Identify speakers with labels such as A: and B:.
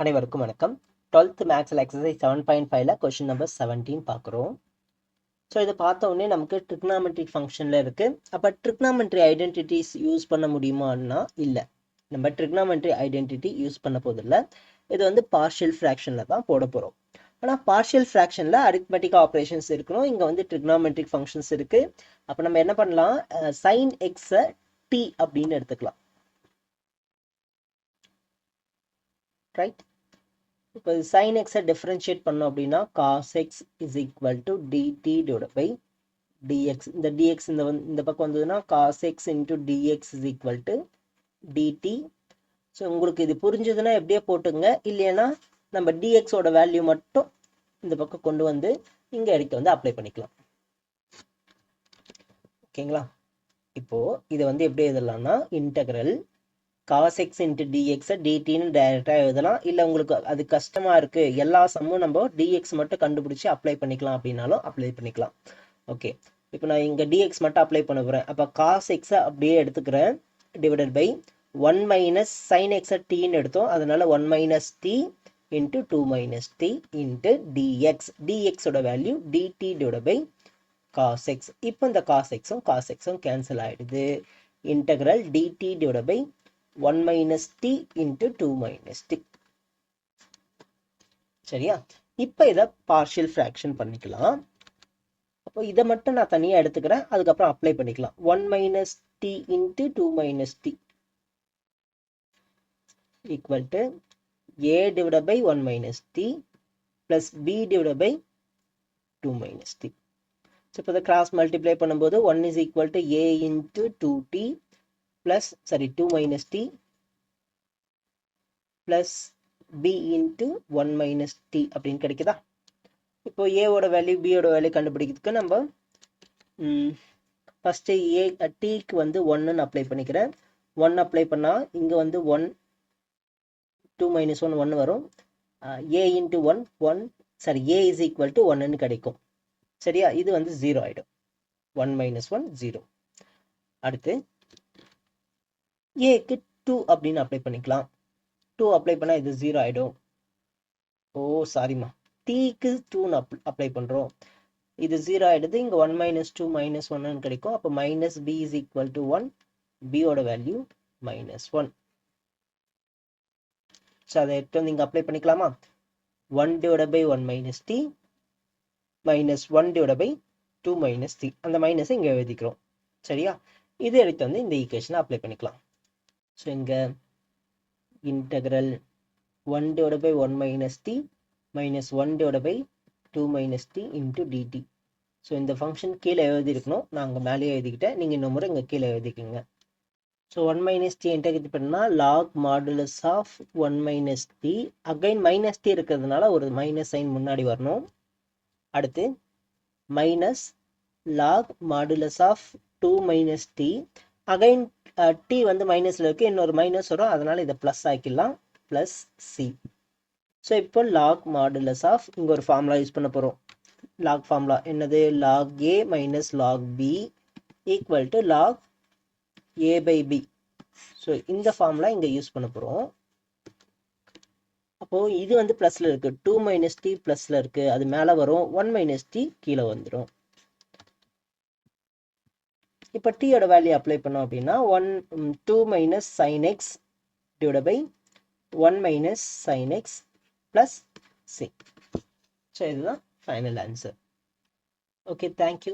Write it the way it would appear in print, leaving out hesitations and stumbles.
A: அனைவருக்கும் வணக்கம். 12th மேக்ஸில் எக்ஸசைஸ் 7.5ல கொஷின் நம்பர் 17 பார்க்குறோம். ஸோ இதை பார்த்த உடனே நமக்கு ட்ரிக்னாமெட்ரிக் ஃபங்க்ஷனில் இருக்குது. அப்போ ட்ரிக்னாமெட்ரி ஐடென்டிட்டிஸ் யூஸ் பண்ண முடியுமான்னா இல்லை, நம்ம ட்ரிக்னாமெட்ரி ஐடென்டிட்டி யூஸ் பண்ண போதில்லை. இது வந்து பார்ஷியல் ஃப்ராக்ஷனில் தான் போட போகிறோம். ஆனால் பார்ஷியல் ஃப்ராக்ஷனில் அரித்மெட்டிக் ஆப்ரேஷன்ஸ் இருக்கணும். இங்கே வந்து ட்ரிக்னாமெட்ரிக் ஃபங்க்ஷன்ஸ் இருக்குது. அப்போ நம்ம என்ன பண்ணலாம், சைன் எக்ஸை டி அப்படின்னு எடுத்துக்கலாம். ரைட், இப்போ சைன் எக்ஸை டிஃப்ரென்ஷியேட் பண்ணோம் அப்படின்னா cos x is equal to dt divide by dx. இந்த டிஎக்ஸ் இந்த பக்கம் வந்ததுன்னா cos x into dx is equal to dt. So உங்களுக்கு இது புரிஞ்சதுன்னா எப்படியே போட்டுங்க, இல்லைன்னா நம்ம டிஎக்ஸோட வேல்யூ மட்டும் இந்த பக்கம் கொண்டு வந்து இங்கே எடுத்து வந்து அப்ளை பண்ணிக்கலாம். ஓகேங்களா? இப்போது இதை வந்து எப்படி எழுதலாம்னா integral cos x into dx dtன்னு டைரெக்டாக எழுதலாம். இல்லை உங்களுக்கு அது கஷ்டமாக இருக்குது, எல்லா சம்மும் நம்ம dx மட்டும் கண்டுபிடிச்சி அப்ளை பண்ணிக்கலாம் அப்படின்னாலும் அப்ளை பண்ணிக்கலாம். ஓகே, இப்போ நான் இங்கே dx மட்டும் அப்ளை பண்ண போகிறேன். அப்போ cos x அப்படியே எடுத்துக்கிறேன், டிவைடட் பை 1 மைனஸ் சைன் எக்ஸை டீன்னு எடுத்தோம், அதனால 1 minus T into 2 minus T into DX. டிஎக்ஸோட value DT divide by cos x. இப்போ இந்த cos xம் கேன்சல் ஆகிடுது. Integral DT divide by 1 minus t into 2 minus t. சரியா? இப்போ இதை பார்ஷியல் ஃப்ராக்ஷன் பண்ணிக்கலாம். அப்போ இதை மட்டும் நான் தனியாக எடுத்துக்கிறேன், அதுக்கப்புறம் அப்ளை பண்ணிக்கலாம். 1 minus t into 2 minus t equal to a divided by 1 minus t plus b divided by 2 minus t. So இப்போ இதை கிராஸ் மல்டிப்ளை பண்ணும்போது 1 is equal to a into 2t plus 2 minus t plus b into 1 minus t அப்படின்னு கிடைக்குதா? இப்போ ஏவோட value பியோட value கண்டுபிடிக்கிறதுக்கு நம்ம ஃபஸ்ட்டு டீக்கு வந்து 1ன்னு அப்ளை பண்ணிக்கிறேன். 1 அப்ளை பண்ணால் இங்கே வந்து 1 2 minus 1 1 வரும். a into 1 1 a is equal to 1ன்னு கிடைக்கும். சரியா? இது வந்து 0 ஆகிடும். 1 minus 1 0. அடுத்து ஏக்கு 2 அப்படின்னு அப்ளை பண்ணிக்கலாம். 2 அப்ளை பண்ணால் இது 0 ஆகிடும். சாரிம்மா, டீக்கு 2 அப்ளை பண்ணுறோம், இது 0 ஆகிடுது. இங்கே 1 மைனஸ் 2 மைனஸ் 1ன்னு கிடைக்கும். அப்போ minus b is equal to 1, பியோட வேல்யூ மைனஸ் 1. ஸோ அதை எடுத்து வந்து இங்கே அப்ளை பண்ணிக்கலாமா? 1 divide by 1 minus t minus 1 divide by 2 minus t. அந்த மைனஸை இங்கே எழுதிக்கிறோம். சரியா? இது எடுத்து வந்து இந்த ஈக்குவேஷனை அப்ளை பண்ணிக்கலாம். ஸோ இங்கே integral 1 divided by 1 minus t minus 1 divided by 2 minus t into dt. So இந்த ஃபங்க்ஷன் கீழே எழுதிருக்கணும், நான் அங்கே மேலேயே எழுதிக்கிட்டேன், நீங்கள் இன்னும் முறை இங்கே கீழே எழுதிக்கோங்க. ஸோ 1 minus t இன்டெகிரேட் பண்ணால் log modulus of 1 minus t. Again minus t இருக்கிறதுனால ஒரு மைனஸ் சைன் முன்னாடி வரணும். அடுத்து minus log modulus of 2 minus t. Again t வந்து மைனஸில் இருக்குது, இன்னொரு மைனஸ் வரும், அதனால் இதை ப்ளஸ் ஆக்கிடலாம், ப்ளஸ் சி. ஸோ இப்போ லாக் மாடுலஸ் ஆஃப், இங்கே ஒரு ஃபார்முலா யூஸ் பண்ண போகிறோம். லாக் ஃபார்முலா என்னது? Log a minus log b equal to log A by b. So இந்த ஃபார்முலா இங்கே யூஸ் பண்ண போகிறோம். அப்போது இது வந்து ப்ளஸில் இருக்குது, 2 மைனஸ் டி ப்ளஸில் இருக்குது, அது மேலே வரும், 1 மைனஸ் டி கீழே வந்துடும். இப்போ டீயோட வேல்யூ அப்ளை பண்ணோம் அப்படின்னா 2 minus sin x divide by 1 minus sin x plus c. So இதுதான் ஃபைனல் ஆன்சர். Okay, thank you.